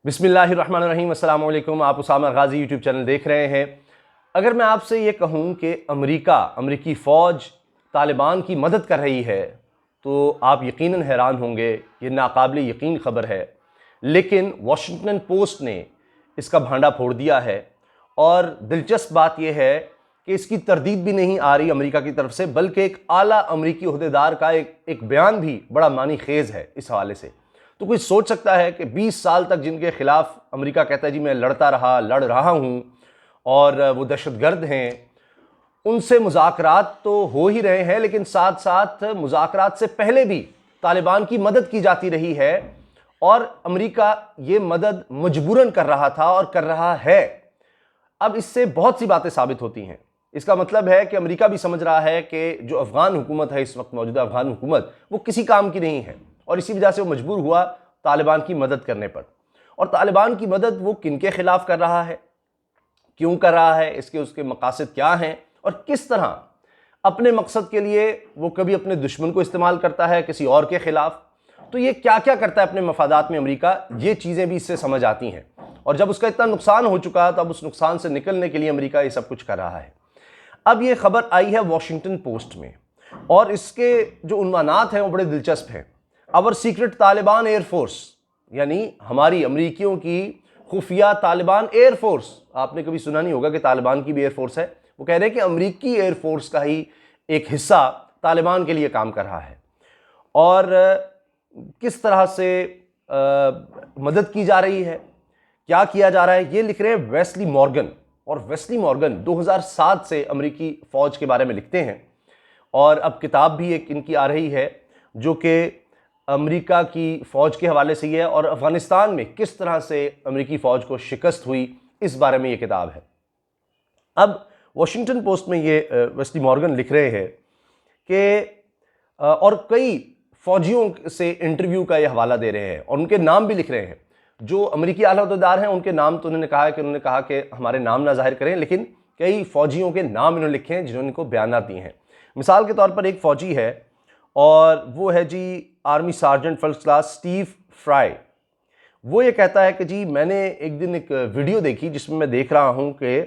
बिस्मिल्लाहिर्रहमानिर्रहीम, अस्सलाम वालेकुम। आप उसामा गाजी यूट्यूब चैनल देख रहे हैं। अगर मैं आपसे ये कहूँ कि अमेरिकी फ़ौज तालिबान की मदद कर रही है तो आप यकीनन हैरान होंगे। ये नाकाबिल यकीन ख़बर है, लेकिन वॉशिंगटन पोस्ट ने इसका भांडा फोड़ दिया है। और दिलचस्प बात यह है कि इसकी तरदीद भी नहीं आ रही अमेरिका की तरफ से, बल्कि एक आला अमेरिकी ओहदेदार का एक बयान भी बड़ा मानी खेज़ है इस हवाले से। तो कोई सोच सकता है कि 20 साल तक जिनके खिलाफ अमेरिका कहता है जी मैं लड़ रहा हूं और वो दहशतगर्द हैं, उनसे मुज़ाकरात तो हो ही रहे हैं, लेकिन साथ साथ मुज़ाकरात से पहले भी तालिबान की मदद की जाती रही है और अमेरिका ये मदद मजबूरन कर रहा था और कर रहा है। अब इससे बहुत सी बातें साबित होती हैं। इसका मतलब है कि अमेरिका भी समझ रहा है कि जो अफगान हुकूमत है, इस वक्त मौजूदा अफगान हुकूमत, वो किसी काम की नहीं है और इसी वजह से वो मजबूर हुआ तालिबान की मदद करने पर। और तालिबान की मदद वो किन के खिलाफ कर रहा है, क्यों कर रहा है, इसके उसके मकासद क्या हैं और किस तरह अपने मकसद के लिए वो कभी अपने दुश्मन को इस्तेमाल करता है किसी और के खिलाफ। तो ये क्या क्या करता है अपने मफादात में अमेरिका, ये चीज़ें भी इससे समझ आती हैं। और जब उसका इतना नुकसान हो चुका तो अब उस नुकसान से निकलने के लिए अमेरिका ये सब कुछ कर रहा है। अब ये खबर आई है वॉशिंगटन पोस्ट में और इसके जो उन्वानात हैं वो बड़े दिलचस्प हैं। अवर सीक्रेट तालिबान एयरफोर्स, यानी हमारी अमरीकियों की खुफिया तालिबान एयरफोर्स। आपने कभी सुना नहीं होगा कि तालिबान की भी एयरफोर्स है। वो कह रहे हैं कि अमरीकी एयरफोर्स का ही एक हिस्सा तालिबान के लिए काम कर रहा है और किस तरह से मदद की जा रही है, क्या किया जा रहा है, ये लिख रहे हैं वेस्ली मॉर्गन। और वेस्ली मॉर्गन 2007 से अमरीकी फ़ौज के बारे में लिखते हैं और अब किताब भी एक इनकी आ रही है जो कि अमेरिका की फ़ौज के हवाले से ही है और अफ़गानिस्तान में किस तरह से अमेरिकी फ़ौज को शिकस्त हुई, इस बारे में ये किताब है। अब वॉशिंगटन पोस्ट में ये वेस्ली मॉर्गन लिख रहे हैं कि और कई फ़ौजियों से इंटरव्यू का ये हवाला दे रहे हैं और उनके नाम भी लिख रहे हैं। जो अमेरिकी आला ओहदेदार हैं उनके नाम तो उन्होंने कहा कि हमारे नाम ना जाहिर करें, लेकिन कई फ़ौजियों के नाम इन्होंने लिखे हैं जिन्होंने इनको बयान दिए हैं। मिसाल के तौर पर एक फ़ौजी है और वो है जी army sergeant first class Steve Fry. वो ये कहता है कि जी मैंने एक दिन एक वीडियो देखी जिसमें मैं देख रहा हूँ कि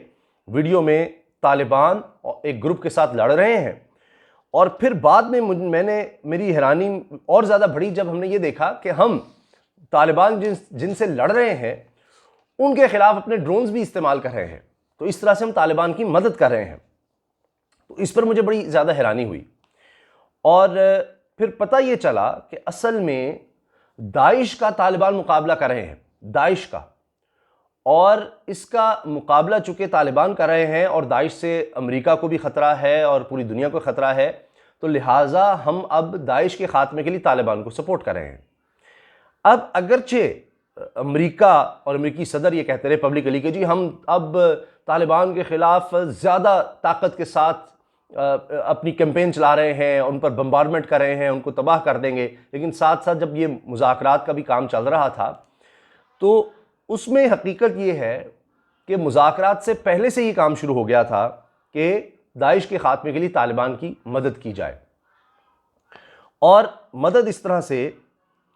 वीडियो में तालिबान एक ग्रुप के साथ लड़ रहे हैं और फिर बाद में मेरी हैरानी और ज़्यादा बढ़ी जब हमने ये देखा कि हम तालिबान जिनसे लड़ रहे हैं उनके खिलाफ अपने ड्रोन्स भी इस्तेमाल कर रहे हैं। तो इस तरह से हम तालिबान की मदद कर रहे हैं। तो इस पर मुझे बड़ी ज़्यादा हैरानी हुई और फिर पता ये चला कि असल में दाइश का तालिबान मुकाबला कर रहे हैं, दाइश का। और इसका मुकाबला चूँकि तालिबान कर रहे हैं और दाइश से अमेरिका को भी ख़तरा है और पूरी दुनिया को ख़तरा है, तो लिहाजा हम अब दाइश के ख़ात्मे के लिए तालिबान को सपोर्ट कर रहे हैं। अब अगरचे अमेरिका और अमेरिकी सदर ये कहते रहे पब्लिकली कि जी हम अब तालिबान के ख़िलाफ़ ज़्यादा ताकत के साथ अपनी कैंपेन चला रहे हैं, उन पर बम्बार्डमेंट कर रहे हैं, उनको तबाह कर देंगे, लेकिन साथ साथ जब ये मुज़ाकरात का भी काम चल रहा था तो उसमें हकीकत ये है कि मुज़ाकरात से पहले से ही काम शुरू हो गया था कि दाइश के ख़ात्मे के लिए तालिबान की मदद की जाए। और मदद इस तरह से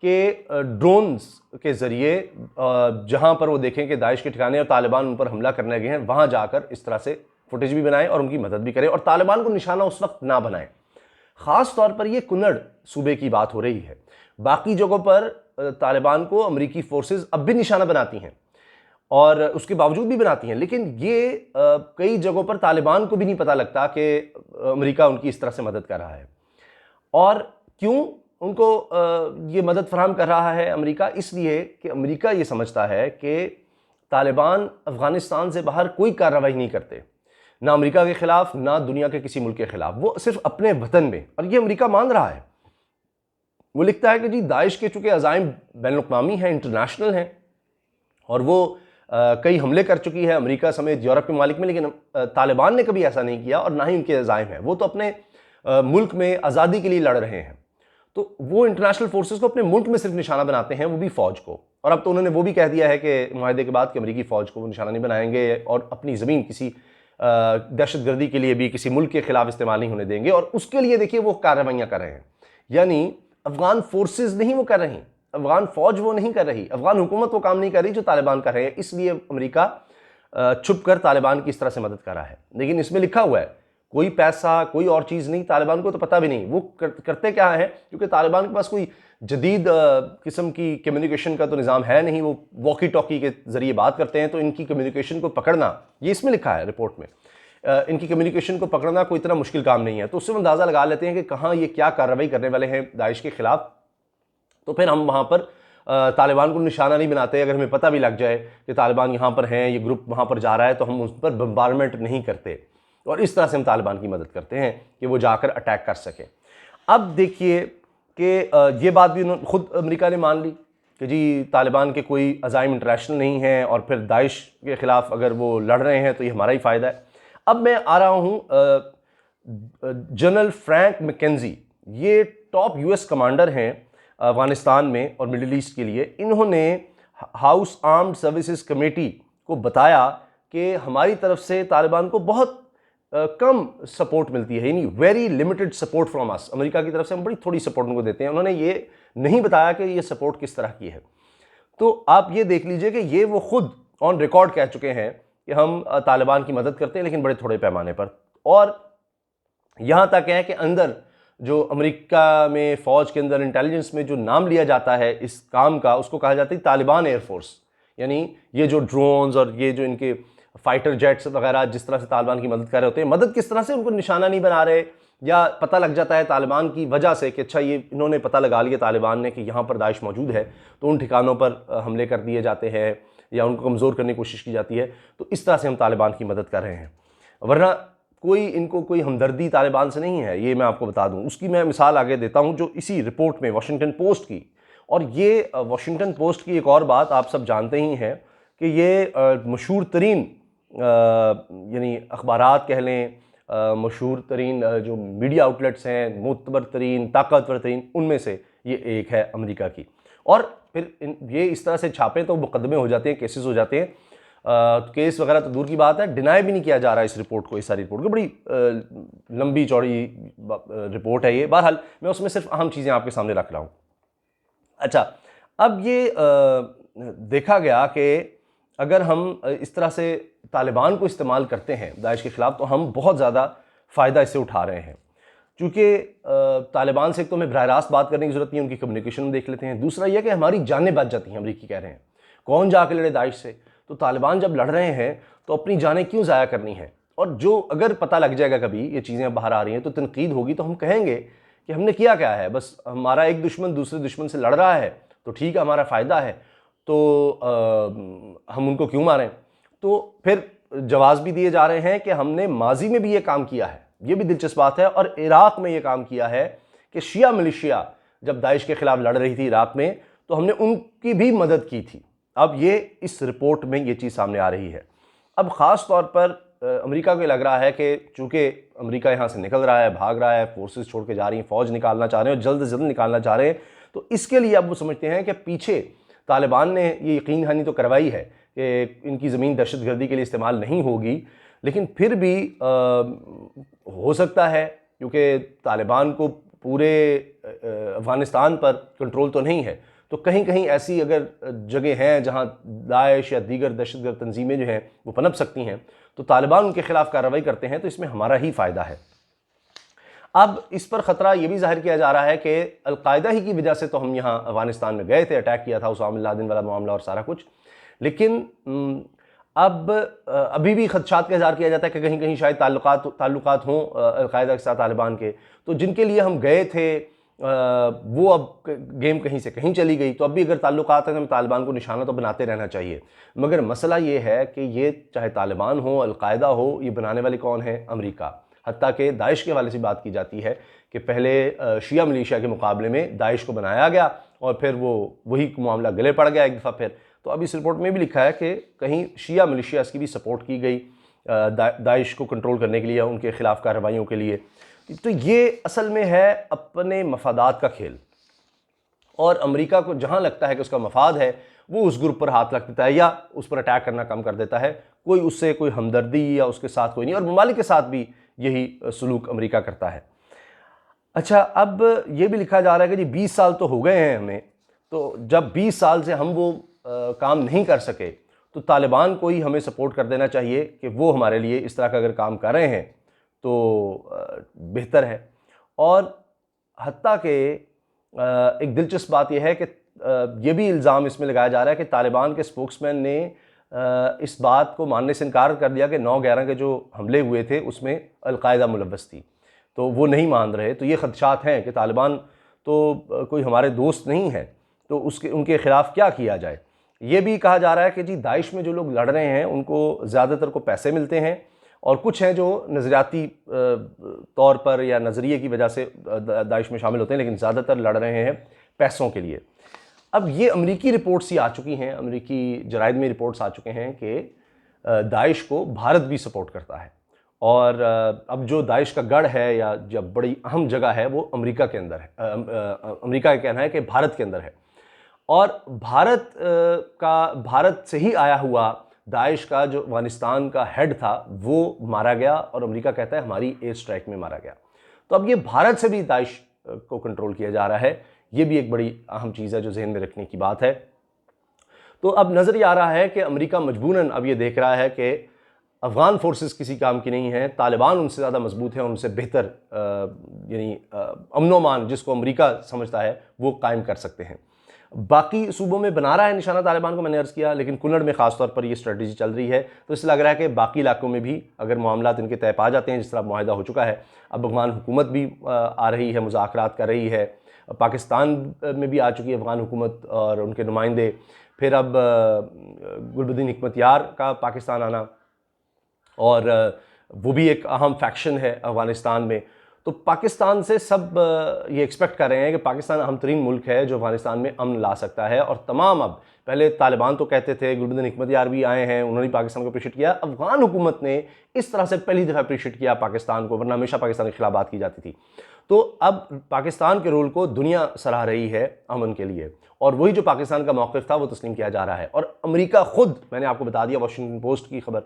कि ड्रोन्स के ज़रिए जहाँ पर वो देखें कि दाइश के ठिकाने और तालिबान उन पर हमला करने गए हैं, वहाँ जाकर इस तरह से फुटेज भी बनाएं और उनकी मदद भी करें और तालिबान को निशाना उस वक्त ना बनाएं। ख़ास तौर पर यह कुन्नड़ सूबे की बात हो रही है। बाकी जगहों पर तालिबान को अमेरिकी फोर्सेस अब भी निशाना बनाती हैं और उसके बावजूद भी बनाती हैं, लेकिन ये कई जगहों पर तालिबान को भी नहीं पता लगता कि अमेरिका उनकी इस तरह से मदद कर रहा है। और क्यों उनको ये मदद फराहम कर रहा है अमेरिका? इसलिए कि अमेरिका ये समझता है कि तालिबान अफ़गानिस्तान से बाहर कोई कार्रवाई नहीं करते, ना अमेरिका के ख़िलाफ़ ना दुनिया के किसी मुल्क के ख़िलाफ़, वो सिर्फ अपने वतन में। और ये अमेरिका मान रहा है। वो लिखता है कि जी दाइश के चूँकि अज़ाइम बैनुल-अक़वामी हैं, इंटरनेशनल हैं और वो कई हमले कर चुकी है अमेरिका समेत यूरोप के ममालिक में, लेकिन तालिबान ने कभी ऐसा नहीं किया और ना ही उनके अज़ाइम हैं। वो तो अपने मुल्क में आज़ादी के लिए लड़ रहे हैं। तो वो इंटरनेशनल फोर्सेस को अपने मुल्क में सिर्फ निशाना बनाते हैं, वो भी फ़ौज को। और अब तो उन्होंने वो भी कह दिया है कि मुआहदे के बाद कि अमेरिकी फ़ौज को वो निशाना नहीं बनाएंगे और अपनी ज़मीन किसी दहशतगर्दी के लिए भी किसी मुल्क के खिलाफ इस्तेमाल नहीं होने देंगे। और उसके लिए देखिए वो कार्रवाइयाँ कर रहे हैं, यानी अफ़गान फोर्सेस नहीं वो कर रही, अफ़गान फ़ौज वो नहीं कर रही, अफ़गान हुकूमत वो काम नहीं कर रही जो तालिबान कर रहे हैं, इसलिए अमेरिका छुप कर तालिबान की इस तरह से मदद कर रहा है। लेकिन इसमें लिखा हुआ है कोई पैसा, कोई और चीज़ नहीं, तालिबान को तो पता भी नहीं वो करते क्या है, क्योंकि तालिबान के पास कोई जदीद किस्म की कम्युनिकेशन का तो निज़ाम है नहीं, वो वॉकी टॉकी के ज़रिए बात करते हैं। तो इनकी कम्युनिकेशन को पकड़ना, ये इसमें लिखा है रिपोर्ट में, इनकी कम्युनिकेशन को पकड़ना कोई इतना मुश्किल काम नहीं है। तो उससे हम अंदाज़ा लगा लेते हैं कि कहाँ ये क्या कार्रवाई करने वाले हैं दाइश के ख़िलाफ़। तो फिर हम वहाँ पर तालिबान को निशाना नहीं बनाते। अगर हमें पता भी लग जाए कि तालिबान यहाँ पर हैं, ये ग्रुप वहाँ पर जा रहा है, तो हम उस पर बम्बारमेंट नहीं करते और इस तरह से हम तालिबान की मदद करते हैं कि वो जाकर अटैक कर सकें। अब देखिए कि ये बात भी खुद अमेरिका ने मान ली कि जी तालिबान के कोई अज़ाइम इंटरनेशनल नहीं हैं और फिर दाइश के ख़िलाफ़ अगर वो लड़ रहे हैं तो ये हमारा ही फ़ायदा है। अब मैं आ रहा हूँ जनरल फ्रैंक मैकेंजी, ये टॉप यूएस कमांडर हैं अफ़गानिस्तान में और मिडिल ईस्ट के लिए। इन्होंने हाउस आर्म्ड सर्विसेज कमेटी को बताया कि हमारी तरफ से तालिबान को बहुत कम सपोर्ट मिलती है, यानी very limited support from us. America की तरफ से हम बड़ी थोड़ी सपोर्ट उनको देते हैं। उन्होंने ये नहीं बताया कि ये सपोर्ट किस तरह की है। तो आप ये देख लीजिए कि ये वो खुद ऑन रिकॉर्ड कह चुके हैं कि हम तालिबान की मदद करते हैं लेकिन बड़े थोड़े पैमाने पर। और यहाँ तक है कि अंदर जो अमेरिका में फ़ौज के अंदर इंटेलिजेंस में जो नाम लिया जाता है इस काम का, उसको कहा जाता है तालिबान एयरफोर्स। यानी ये जो ड्रोन्स और ये जो इनके फाइटर जेट्स वगैरह जिस तरह से तालिबान की मदद कर रहे होते हैं, मदद किस तरह से, उनको निशाना नहीं बना रहे, या पता लग जाता है तालिबान की वजह से कि अच्छा ये इन्होंने पता लगा लिया तालिबान ने कि यहाँ पर दाइश मौजूद है, तो उन ठिकानों पर हमले कर दिए जाते हैं या उनको कमज़ोर करने की कोशिश की जाती है। तो इस तरह से हम तालिबान की मदद कर रहे हैं, वरना इनको कोई हमदर्दी तालिबान से नहीं है, ये मैं आपको बता दूं। उसकी मैं मिसाल आगे देता हूं जो इसी रिपोर्ट में वॉशिंगटन पोस्ट की। और ये वॉशिंगटन पोस्ट की एक और बात आप सब जानते ही हैं कि ये मशहूर तरीन यानी अखबारात कह लें, मशहूर तरीन जो मीडिया आउटलेट्स हैं, मोतबर तरीन, ताकतवर तरीन, उनमें से ये एक है अमेरिका की। और फिर ये इस तरह से छापे तो मुकदमे हो जाते हैं, केसेस हो जाते हैं। केस वगैरह तो दूर की बात है, डिनाई भी नहीं किया जा रहा है इस रिपोर्ट को, इस सारी रिपोर्ट को। बड़ी लंबी चौड़ी रिपोर्ट है ये। बहरहाल मैं उसमें सिर्फ अहम चीज़ें आपके सामने रख रहा हूँ। अच्छा, अब ये देखा गया कि अगर हम इस तरह से तालिबान को इस्तेमाल करते हैं दाइश के ख़िलाफ़, तो हम बहुत ज़्यादा फ़ायदा इससे उठा रहे हैं। चूँकि तालिबान से एक तो हमें बराह रास्त बात करने की ज़रूरत नहीं है, उनकी कम्युनिकेशन देख लेते हैं। दूसरा यह कि हमारी जानें बच जाती हैं। अमरीकी कह रहे हैं कौन जाके लड़े दाइश से, तो तालिबान जब लड़ रहे हैं तो अपनी जानें क्यों ज़ाया करनी है। और जो अगर पता लग जाएगा कभी ये चीज़ें बाहर आ रही हैं तो तनकीद होगी, तो हम कहेंगे कि हमने किया क्या है, बस हमारा एक दुश्मन दूसरे दुश्मन से लड़ रहा है तो ठीक है, हमारा फ़ायदा है, तो हम उनको क्यों मारें। तो फिर जवाब भी दिए जा रहे हैं कि हमने माजी में भी ये काम किया है, ये भी दिलचस्प बात है। और इराक़ में ये काम किया है कि शिया मिलिशिया जब दाइश के ख़िलाफ़ लड़ रही थी इराक़ में, तो हमने उनकी भी मदद की थी। अब ये इस रिपोर्ट में ये चीज़ सामने आ रही है। अब ख़ास तौर पर अमेरिका को लग रहा है कि चूँकि अमेरिका यहाँ से निकल रहा है, भाग रहा है, फोर्सेस छोड़ के जा रही हैं, फ़ौज निकालना चाह रहे हैं और जल्द से जल्द निकालना चाह रहे हैं, तो इसके लिए अब वो समझते हैं कि पीछे तालिबान ने ये यकीन दहानी तो करवाई है कि इनकी ज़मीन दहशतगर्दी के लिए इस्तेमाल नहीं होगी, लेकिन फिर भी हो सकता है, क्योंकि तालिबान को पूरे अफ़गानिस्तान पर कंट्रोल तो नहीं है, तो कहीं कहीं ऐसी अगर जगह हैं जहां दाइश या दीगर दहशतगर्द तंजीमें जो हैं वो पनप सकती हैं, तो तालिबान उनके खिलाफ कार्रवाई करते हैं, तो इसमें हमारा ही फ़ायदा है। अब इस पर ख़तरा ये भी जाहिर किया जा रहा है कि अलकायदा ही की वजह से तो हम यहाँ अफ़गानिस्तान में गए थे, अटैक किया था, उसामा बिन लादेन वाला मामला और सारा कुछ, लेकिन अब अभी भी खदशात का इज़हार किया जाता है कि कहीं कहीं शायद ताल्लुकात हों अलकायदा के साथ तालिबान के, तो जिनके लिए हम गए थे वो अब गेम कहीं से कहीं चली गई। तो अब भी अगर ताल्लुकात हैं तो हमें तालिबान को निशाना तो बनाते रहना चाहिए, मगर मसला ये है कि ये चाहे तालिबान हो, अलकायदा हो, ये बनाने वाले कौन है? अमेरिका। हत्ता कि दाइश के हवाले से बात की जाती है कि पहले शिया मिलिशिया के मुकाबले में दाइश को बनाया गया और फिर वो वही मामला गले पड़ गया एक दफ़ा फिर। तो अब इस रिपोर्ट में भी लिखा है कि कहीं शिया मिलिशियास की भी सपोर्ट की गई दाइश को कंट्रोल करने के लिए, उनके ख़िलाफ़ कार्रवाइयों के लिए। तो ये असल में है अपने मफादात का खेल, और अमेरिका को जहाँ लगता है कि उसका मफाद है वो उस ग्रुप पर हाथ रख देता है या उस पर अटैक करना कम कर देता है। कोई उससे कोई हमदर्दी या उसके साथ कोई नहीं, और ममालिक के साथ भी यही सलूक अमेरिका करता है। अच्छा, अब ये भी लिखा जा रहा है कि जी 20 साल तो हो गए हैं हमें, तो जब 20 साल से हम वो काम नहीं कर सके तो तालिबान को ही हमें सपोर्ट कर देना चाहिए कि वो हमारे लिए इस तरह का अगर काम कर रहे हैं तो बेहतर है। और हत्ता के एक दिलचस्प बात यह है कि ये भी इल्ज़ाम इसमें लगाया जा रहा है कि तालिबान के स्पोक्समैन ने इस बात को मानने से इनकार कर दिया कि 9/11 के जो हमले हुए थे उसमें अलकायदा मुलव्वस थी, तो वो नहीं मान रहे। तो ये ख़दशात हैं कि तालिबान तो कोई हमारे दोस्त नहीं है, तो उनके ख़िलाफ़ क्या किया जाए। ये भी कहा जा रहा है कि जी दाइश में जो लोग लड़ रहे हैं उनको ज़्यादातर को पैसे मिलते हैं और कुछ हैं जो नज़रियाती तौर पर या नज़रिए की वजह से दाइश में शामिल होते हैं, लेकिन ज़्यादातर लड़ रहे हैं पैसों के लिए। अब ये अमरीकी रिपोर्ट्स ही आ चुकी हैं, अमरीकी जराइद में रिपोर्ट्स आ चुके हैं कि दाइश को भारत भी सपोर्ट करता है और अब जो दाइश का गढ़ है या जब बड़ी अहम जगह है वो अमरीका के अंदर है। अमरीका का कहना है कि भारत के अंदर है और भारत से ही आया हुआ दाइश का जो अफगानिस्तान का हेड था वो मारा गया और अमेरिका कहता है हमारी एयर स्ट्राइक में मारा गया। तो अब ये भारत से भी दाइश को कंट्रोल किया जा रहा है, ये भी एक बड़ी अहम चीज़ है जो जहन में रखने की बात है। तो अब नज़र ये आ रहा है कि अमेरिका मजबूरन अब ये देख रहा है कि अफ़गान फोर्सेस किसी काम की नहीं है, तालिबान उनसे ज़्यादा मजबूत है, उनसे बेहतर यानी अमन-ओ-अमान जिसको अमेरिका समझता है वो कायम कर सकते हैं। बाकी सूबों में बना रहा है निशाना तालिबान को, मैंने अर्ज़ किया, लेकिन कुल्लड़ में ख़ास तौर पर ये स्ट्रेटजी चल रही है। तो इससे लग रहा है कि बाकी इलाकों में भी अगर मामलात इनके तय पा जाते हैं, जिस तरह मुआहिदा हो चुका है, अब अफ़गान हुकूमत भी आ रही है, मुज़ाकरात कर रही है, पाकिस्तान में भी आ चुकी है अफ़गान हुकूमत और उनके नुमाइंदे, फिर अब गुलबदीन हिकमतयार का पाकिस्तान आना और वो भी एक अहम फैक्शन है अफ़गानिस्तान में। तो पाकिस्तान से सब ये एक्सपेक्ट कर रहे हैं कि पाकिस्तान अहम तरीन मुल्क है जो अफ़गानिस्तान में अमन ला सकता है। और तमाम, अब पहले तालिबान तो कहते थे, गुलबदीन हिकमतयार भी आए हैं, उन्होंने पाकिस्तान को अप्रीशिएट किया, अफ़गान हुकूमत ने इस तरह से पहली दफ़ा अप्रीशिएट किया पाकिस्तान को, वरना हमेशा पाकिस्तान के खिलाफ बात की जाती थी। तो अब पाकिस्तान के रोल को दुनिया सराह रही है अमन के लिए और वही जो पाकिस्तान का मौक़िफ़ था वो तस्लीम किया जा रहा है। और अमेरिका ख़ुद, मैंने आपको बता दिया वाशिंगटन पोस्ट की खबर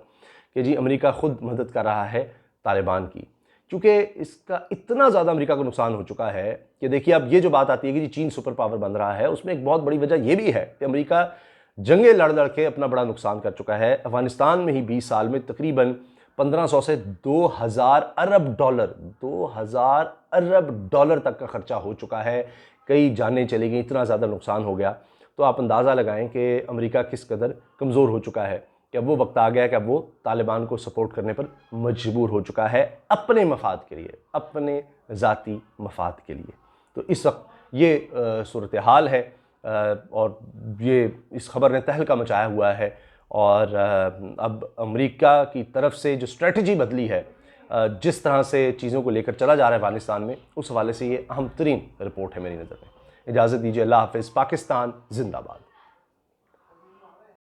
कि जी अमेरिका ख़ुद मदद कर रहा है तालिबान की, क्योंकि इसका इतना ज़्यादा अमेरिका को नुकसान हो चुका है कि देखिए अब ये जो बात आती है कि जी चीन सुपर पावर बन रहा है, उसमें एक बहुत बड़ी वजह ये भी है कि अमेरिका जंगें लड़ लड़ के अपना बड़ा नुकसान कर चुका है। अफ़गानिस्तान में ही 20 साल में तकरीबन 1500 से 2000 अरब डॉलर तक का खर्चा हो चुका है, कई जानें चली गई, इतना ज़्यादा नुकसान हो गया। तो आप अंदाज़ा लगाएं कि अमेरिका किस कदर कमज़ोर हो चुका है कि अब वो वक्त आ गया कि अब वो तालिबान को सपोर्ट करने पर मजबूर हो चुका है अपने मफाद के लिए, अपने ज़ाती मफाद के लिए। तो इस वक्त ये सूरत हाल है और ये इस खबर ने तहलका मचाया हुआ है। और अब अमेरिका की तरफ से जो स्ट्रेटजी बदली है, जिस तरह से चीज़ों को लेकर चला जा रहा है अफ़गानिस्तान में, उस हवाले से ये अहम तरीन रिपोर्ट है मेरी नज़र में। इजाज़त दीजिए, अल्लाह हाफ़िज़। पाकिस्तान ज़िंदाबाद।